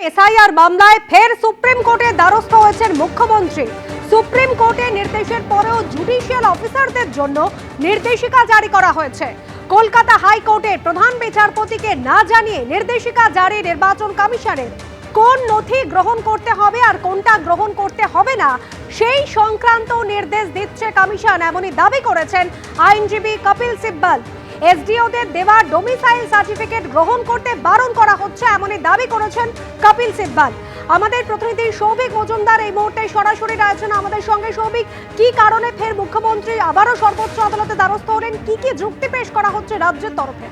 SIR মামলায় ফের supreme কোর্টে দ্বারস্থ হয়েছেন মুখ্যমন্ত্রী। সুপ্রিম কোর্টের নির্দেশের পরেও জুডিশিয়াল অফিসারদের জন্য নির্দেশিকা জারি করা হয়েছে। কলকাতা হাইকোর্টের প্রধান বিচারপতিকে না জানিয়ে নির্দেশিকা জারি নির্বাচন কমিশনের। কোন নথি গ্রহণ করতে হবে আর কোনটা গ্রহণ করতে হবে না সেই সংক্রান্ত নির্দেশ দিচ্ছে কমিশন, এমনই দাবি করেছেন আইনজীবী কপিল সিব্বল। এসডিওদের দেওয়া ডোমিসাইল সার্টিফিকেট গ্রহণ করতে বারণ করা হচ্ছে, এমনই দাবি করেছেন কপিল সিব্বল। আমাদের প্রতিনিধি সৌভিক মজুমদার এই মুহূর্তে সরাসরি রয়েছেন আমাদের সঙ্গে। সৌভিক, কি কারণে ফের মুখ্যমন্ত্রী আবারও সর্বোচ্চ আদালতে দ্বারস্থ হলেন? কি কি যুক্তি পেশ করা হচ্ছে রাজ্যের তরফে?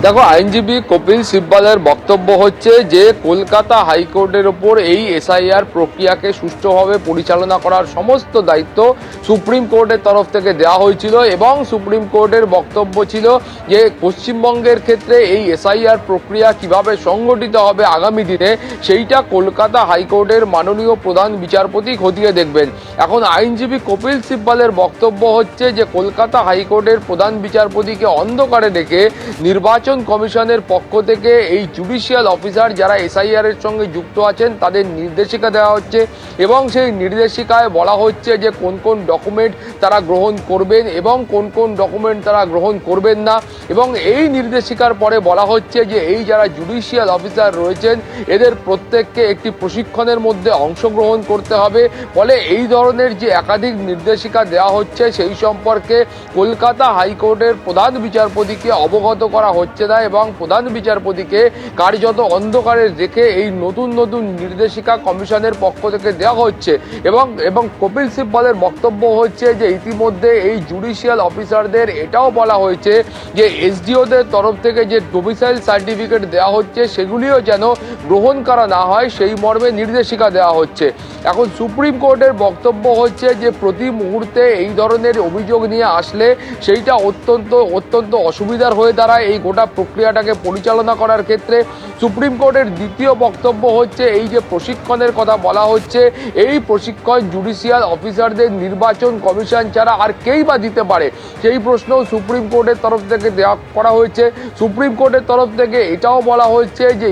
দেখো, আইনজীবী কপিল সিব্বলের বক্তব্য হচ্ছে যে কলকাতা হাইকোর্টের ওপর এই এসআইআর প্রক্রিয়াকে সুষ্ঠুভাবে পরিচালনা করার সমস্ত দায়িত্ব সুপ্রিম কোর্টের তরফ থেকে দেওয়া হয়েছিল এবং সুপ্রিম কোর্টের বক্তব্য ছিল যে পশ্চিমবঙ্গের ক্ষেত্রে এই এসআইআর প্রক্রিয়া কিভাবে সংগঠিত হবে আগামী দিনে সেইটা কলকাতা হাইকোর্টের মাননীয় প্রধান বিচারপতি খতিয়ে দেখবেন। এখন আইনজীবী কপিল সিব্বলের বক্তব্য হচ্ছে যে কলকাতা হাইকোর্টের প্রধান বিচারপতিকে অন্ধকারে রেখে নির্বাচন কমিশনের পক্ষ থেকে এই জুডিশিয়াল অফিসার যারা এসআইআর এর সঙ্গে যুক্ত আছেন তাদের নির্দেশিকা দেওয়া হচ্ছে এবং সেই নির্দেশিকায় বলা হচ্ছে যে কোন কোন ডকুমেন্ট তারা গ্রহণ করবেন এবং কোন কোন ডকুমেন্ট তারা গ্রহণ করবেন না। এবং এই নির্দেশিকার পরে বলা হচ্ছে যে এই যারা জুডিশিয়াল অফিসার রয়েছেন এদের প্রত্যেককে একটি প্রশিক্ষণের মধ্যে অংশগ্রহণ করতে হবে। ফলে এই ধরনের যে একাধিক নির্দেশিকা দেওয়া হচ্ছে সেই সম্পর্কে কলকাতা হাইকোর্টের প্রধান বিচারপতিকে অবগত করা হচ্ছে না এবং প্রধান বিচারপতিকে কার্যত অন্ধকারে রেখে এই নতুন নতুন নির্দেশিকা কমিশনের পক্ষ থেকে দেওয়া হচ্ছে। এবং কপিল সিব্বলের বক্তব্য হচ্ছে যে ইতিমধ্যে এই জুডিশিয়াল অফিসারদের এটাও বলা হয়েছে যে এসডিওদের তরফ থেকে যে ডোমিসাইল সার্টিফিকেট দেওয়া হচ্ছে সেগুলিও যেন গ্রহণ করা না হয় সেই মর্মে নির্দেশিকা দেওয়া হচ্ছে। এখন সুপ্রিম কোর্টের বক্তব্য হচ্ছে যে প্রতি মুহূর্তে এই ধরনের অভিযোগ নিয়ে আসলে সেইটা অত্যন্ত অসুবিধার হয়ে দাঁড়ায় এই গোটা প্রক্রিয়াটাকে পরিচালনা করার ক্ষেত্রে। সুপ্রিম কোর্টের দ্বিতীয় বক্তব্য হচ্ছে এই যে প্রশিক্ষণের কথা বলা হচ্ছে এই প্রশিক্ষণ জুডিশিয়াল অফিসারদের নির্বাচন কমিশন ছাড়া আর কেই বা দিতে পারে সেই প্রশ্নও সুপ্রিম কোর্টের তরফ থেকে দেওয়া করা হয়েছে। সুপ্রিম কোর্টের তরফ থেকে এটাও বলা হচ্ছে যে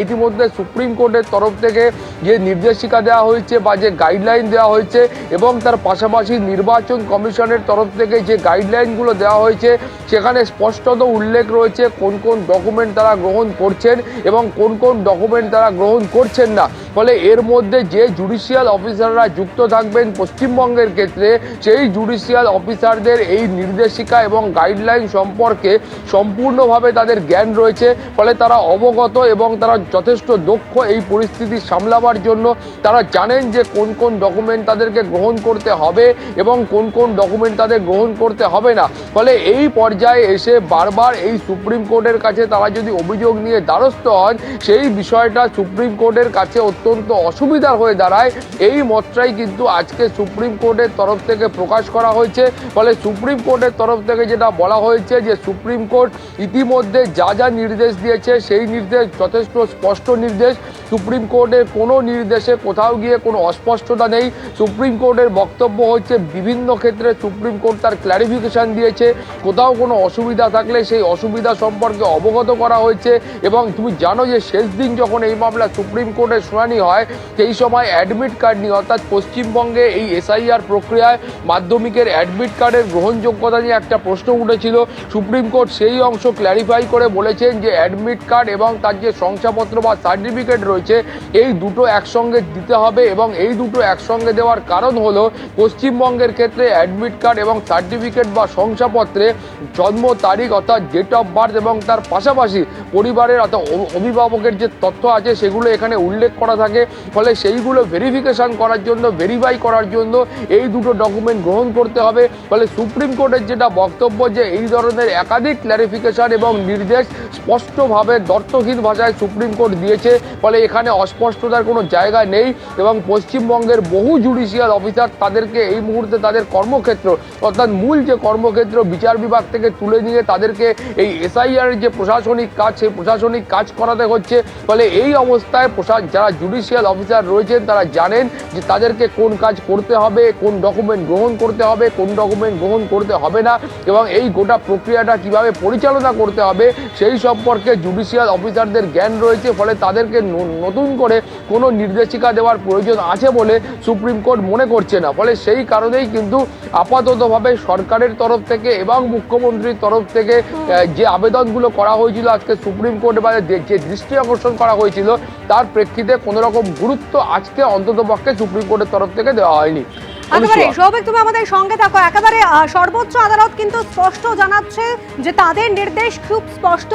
ইতিমধ্যে সুপ্রিম কোর্টের তরফ থেকে যে নির্দেশিকা দেওয়া হয়েছে বা যে গাইডলাইন দেওয়া হয়েছে এবং তার পাশাপাশি নির্বাচন কমিশনের তরফ থেকে যে গাইডলাইনগুলো দেওয়া হয়েছে সেখানে স্পষ্টত উল্লেখ রয়েছে কোন কোন ডকুমেন্ট তারা গ্রহণ করছেন এবং কোন কোন ডকুমেন্ট তারা গ্রহণ করছেন না। ফলে এর মধ্যে যে জুডিশিয়াল অফিসাররা যুক্ত থাকবেন পশ্চিমবঙ্গের ক্ষেত্রে সেই জুডিশিয়াল অফিসারদের এই নির্দেশিকা এবং গাইডলাইন সম্পর্কে সম্পূর্ণভাবে তাদের জ্ঞান রয়েছে। ফলে তারা অবগত এবং তারা যথেষ্ট দক্ষ এই পরিস্থিতি সামলাবার জন্য। তারা জানেন যে কোন কোন ডকুমেন্ট তাদেরকে গ্রহণ করতে হবে এবং কোন কোন ডকুমেন্ট তাদের গ্রহণ করতে হবে না। ফলে এই পর্যায়ে এসে বারবার এই সুপ্রিম কোর্টের কাছে তারা যদি অভিযোগ নিয়ে দ্বারস্থ হন সেই বিষয়টা সুপ্রিম কোর্টের কাছে অত্যন্ত অসুবিধার হয়ে দাঁড়ায়। এই মতটাই কিন্তু আজকে সুপ্রিম কোর্টের তরফ থেকে প্রকাশ করা হয়েছে। ফলে সুপ্রিম কোর্টের তরফ থেকে যেটা বলা হয়েছে যে সুপ্রিম কোর্ট ইতিমধ্যে যা যা নির্দেশ দিয়েছে সেই নির্দেশ যথেষ্ট স্পষ্ট নির্দেশ। সুপ্রিম কোর্টের কোনো নির্দেশে কোথাও গিয়ে কোনো অস্পষ্টতা নেই। সুপ্রিম কোর্টের বক্তব্য হচ্ছে বিভিন্ন ক্ষেত্রে সুপ্রিম কোর্ট তার ক্ল্যারিফিকেশন দিয়েছে, কোথাও কোনো অসুবিধা থাকলে সেই অসুবিধা সম্পর্কে অবগত করা হয়েছে। এবং তুমি জানো যে শেষ দিন যখন এই মামলা সুপ্রিম কোর্টের শুনানি হয় সেই সময় অ্যাডমিট কার্ড নিয়ে অর্থাৎ পশ্চিমবঙ্গে এই এসআইআর প্রক্রিয়ায় মাধ্যমিকের অ্যাডমিট কার্ডের গ্রহণযোগ্যতা নিয়ে একটা প্রশ্ন উঠেছিল। সুপ্রিম কোর্ট সেই অংশ ক্ল্যারিফাই করে বলেছেন যে অ্যাডমিট কার্ড এবং তার যে শংসাপত্র বা সার্টিফিকেট রয়েছে এই দুটো একসঙ্গে দিতে হবে এবং এই দুটো একসঙ্গে দেওয়ার কারণ হলো পশ্চিমবঙ্গের ক্ষেত্রে অ্যাডমিট কার্ড এবং সার্টিফিকেট বা শংসাপত্রে জন্ম তারিখ অর্থাৎ ডেট অফ বার্থ এবং তার পাশাপাশি পরিবারের অর্থাৎ অভিভাবকের যে তথ্য আছে সেগুলো এখানে উল্লেখ করা থাকে। ফলে সেইগুলো ভেরিফিকেশন করার জন্য ভেরিফাই করার জন্য এই দুটো ডকুমেন্ট গ্রহণ করতে হবে। ফলে সুপ্রিম কোর্টের যেটা বক্তব্য যে এই ধরনের একাধিক ক্ল্যারিফিকেশন এবং নির্দেশ স্পষ্টভাবে দর্থহীন ভাষায় সুপ্রিম কোর্ট দিয়েছে। ফলে এখানে অস্পষ্টতার কোনো জায়গা নেই এবং পশ্চিমবঙ্গের বহু জুডিশিয়াল অফিসার তাদেরকে এই মুহূর্তে তাদের কর্মক্ষেত্র অর্থাৎ মূল যে কর্মক্ষেত্র বিচার বিভাগ থেকে তুলে নিয়ে তাদেরকে এই এসআইআর যে প্রশাসনিক কাজ সেই প্রশাসনিক কাজ করাতে হচ্ছে। ফলে এই অবস্থায় যারা জুডিশিয়াল অফিসার রয়েছেন তারা জানেন যে তাদেরকে কোন কাজ করতে হবে, কোন ডকুমেন্ট গ্রহণ করতে হবে, কোন ডকুমেন্ট গ্রহণ করতে হবে না, এবং এই গোটা প্রক্রিয়াটা কিভাবে পরিচালনা করতে হবে সেই সম্পর্কে জুডিশিয়াল অফিসারদের জ্ঞান রয়েছে। ফলে তাদেরকে নতুন করে কোনো নির্দেশিকা দেওয়ার প্রয়োজন আছে বলে সুপ্রিম কোর্ট মনে করছে না। ফলে সেই কারণেই কিন্তু আপাততভাবে সরকারের তরফ থেকে এবং মুখ্যমন্ত্রীর তরফ থেকে যে আবেদনগুলো করা হয়েছিল আজকে সুপ্রিম কোর্টে বা যে দৃষ্টি আকর্ষণ করা হয়েছিল তার প্রেক্ষিতে কোনো রকম গুরুত্ব আজকে অন্ততপক্ষে সুপ্রিম কোর্টের তরফ থেকে দেওয়া হয়নি। একেবারে সৌভিক, তুমি আমাদের সঙ্গে থাকো। একেবারে সর্বোচ্চ আদালত কিন্তু স্পষ্ট জানাচ্ছে যে তাদের নির্দেশ খুব স্পষ্ট,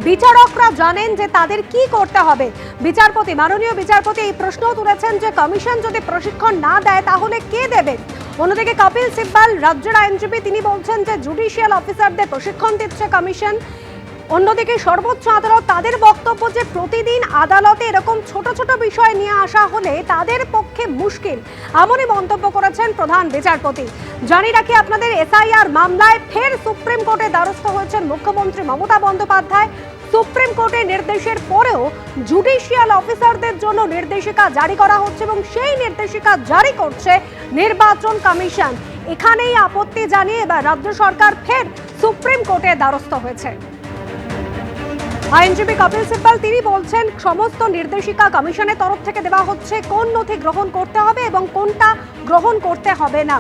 বিচারকরা জানেন যে তাদের কি করতে হবে। বিচারপতি, মাননীয় বিচারপতি এই প্রশ্নও তুলেছেন যে কমিশন যদি প্রশিক্ষণ না দেয় তাহলে কে দেবেন। অন্যদিকে কপিল সিব্বাল রাজ্যের আইনজীবী, তিনি বলছেন যে জুডিশিয়াল অফিসারদের প্রশিক্ষণ দিচ্ছে কমিশন। অন্যদিকে সর্বোচ্চ আদালত তাদের বক্তব্য যে প্রতিদিন আদালতে এরকম ছোট ছোট বিষয় নিয়ে আসা হলে তাদের পক্ষে মুশকিল, এমনই মন্তব্য করেছেন প্রধান বিচারপতি। জানিয়ে রাখি আপনাদের, এসআইআর মামলায় ফের সুপ্রিম কোর্টে দ্বারস্থ হয়েছেন মুখ্যমন্ত্রী মমতা বন্দ্যোপাধ্যায়। সুপ্রিম কোর্টের নির্দেশের পরেও জুডিশিয়াল অফিসারদের জন্য নির্দেশিকা জারি করা হচ্ছে এবং সেই নির্দেশিকা জারি করছে নির্বাচন কমিশন। এখানেই আপত্তি জানিয়ে এবার রাজ্য সরকার ফের সুপ্রিম কোর্টে দ্বারস্থ হয়েছে। আইনজীবী কপিল সিব্বাল তিনি বলছেন সমস্ত নির্দেশিকা কমিশনের তরফ থেকে দেওয়া হচ্ছে, কোন নথি গ্রহণ করতে হবে এবং কোনটা গ্রহণ করতে হবে না।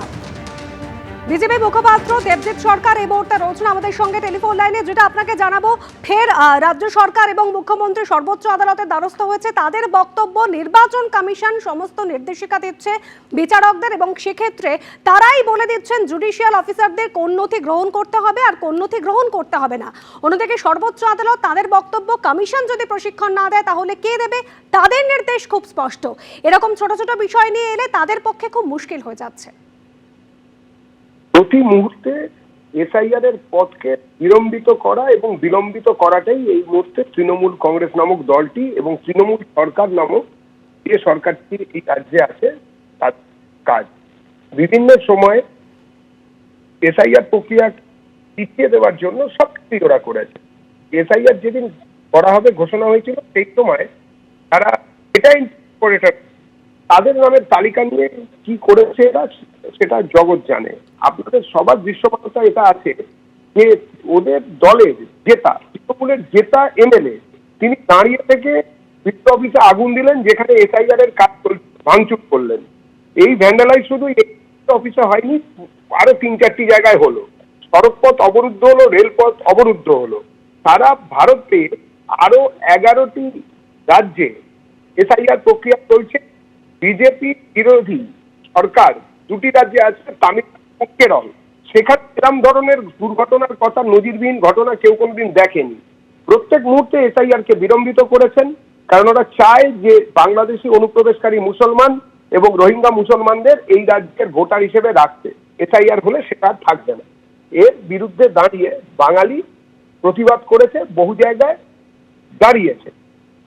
বিজেপি মুখপাত্র দেবজিৎ সরকার এই মুহূর্তে রয়েছেন আমাদের সঙ্গে টেলিফোন লাইনে, যেটা আপনাকে জানাবো। ফের রাজ্য সরকার এবং মুখ্যমন্ত্রী সর্বোচ্চ আদালতের দ্বারস্থ হয়েছে। তাদের বক্তব্য নির্বাচন কমিশন সমস্ত নির্দেশিকা দিচ্ছে বিচারকদের এবং সেক্ষেত্রে তারাই বলে দিচ্ছেন জুডিশিয়াল অফিসারদের কোন নথি গ্রহণ করতে হবে আর কোন নথি গ্রহণ করতে হবে না। অন্যদিকে সর্বোচ্চ আদালত তাদের বক্তব্য কমিশন যদি প্রশিক্ষণ না দেয় তাহলে কে দেবে, তাদের নির্দেশ খুব স্পষ্ট। এরকম ছোট ছোট বিষয় নিয়ে এলে তাদের পক্ষে খুব মুশকিল হয়ে যাচ্ছে। প্রতি মুহূর্তে এসআইআর এর পথকে বিলম্বিত করা এবং বিলম্বিত করাটাই এই মুহূর্তে তৃণমূল কংগ্রেস নামক দলটি এবং তৃণমূল সরকার নামক যে সরকারটি এই রাজ্যে আছে তার কাজ। বিভিন্ন সময়ে এসআইআর প্রক্রিয়া পিছিয়ে দেওয়ার জন্য সব কিছুই ওরা করেছে। এসআইআর যেদিন করা হবে ঘোষণা হয়েছিল সেই সময় তারা এটাই করে তাদের নামের তালিকা নিয়ে কি করেছে এরা সেটা জগৎ জানে। আপনাদের সবার দৃশ্যমানতা এটা আছে যে ওদের দলের জেতা, তৃণমূলের জেতা এমএলএ তিনি দাঁড়িয়ে থেকে বিদ্যুৎ অফিসে আগুন দিলেন যেখানে এসআইআর এর কাজ ভাঙচুর করলেন। এই ভ্যান্ডালাইজ শুধু অফিসে হয়নি, আরো 3-4টি জায়গায় হলো। সড়কপথ অবরুদ্ধ হলো, রেলপথ অবরুদ্ধ হলো। সারা ভারতে আরো 11টি রাজ্যে এসআইআর প্রক্রিয়া চলছে। বিজেপি বিরোধী সরকার 2টি রাজ্যে আছে, তামিলনাড়ু, কেরল। সেখানে এরকম ধরনের দুর্ঘটনার কথা, নজিরবিহীন ঘটনা কেউ কোনোদিন দেখেনি। প্রত্যেক মুহূর্তে এসআইআর কে বিলম্বিত করেছেন, কারণ ওরা চায় যে বাংলাদেশি অনুপ্রবেশকারী মুসলমান এবং রোহিঙ্গা মুসলমানদের এই রাজ্যের ভোটার হিসেবে রাখতে। এসআইআর হলে সেটা আর থাকবে না। এর বিরুদ্ধে দাঁড়িয়ে বাঙালি প্রতিবাদ করেছে, বহু জায়গায় দাঁড়িয়েছে।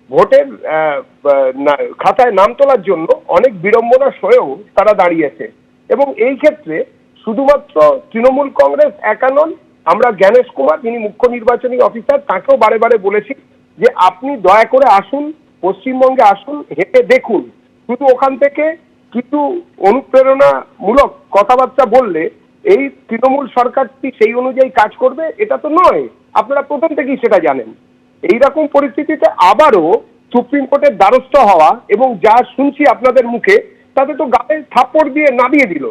ভোটের খাতায় নাম তোলার জন্য অনেক বিড়ম্বনা সয়েও তারা দাঁড়িয়েছে। এবং এই ক্ষেত্রে শুধুমাত্র তৃণমূল কংগ্রেস একা নন, আমরা জ্ঞানেশ কুমার যিনি মুখ্য নির্বাচনী অফিসার তাকেও বারে বারে বলেছি যে আপনি দয়া করে আসুন, পশ্চিমবঙ্গে আসুন, হেঁটে দেখুন। শুধু ওখান থেকে কিছু অনুপ্রেরণামূলক কথাবার্তা বললে এই তৃণমূল সরকারটি সেই অনুযায়ী কাজ করবে এটা তো নয়। আপনারা প্রথম থেকেই সেটা জানেন। এইরকম পরিস্থিতিতে আবারও সুপ্রিম কোর্টের দ্বারস্থ হওয়া এবং যা শুনছি আপনাদের মুখে তাতে তো গায়ে থাপ্পড় দিয়ে নামিয়ে দিল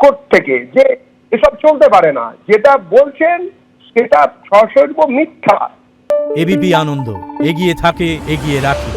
কোর্ট থেকে যে এসব চলতে পারে না। যেটা বলছেন সেটা সশৈব মিথ্যা। এবিপি আনন্দ, এগিয়ে থাকে, এগিয়ে রাখে।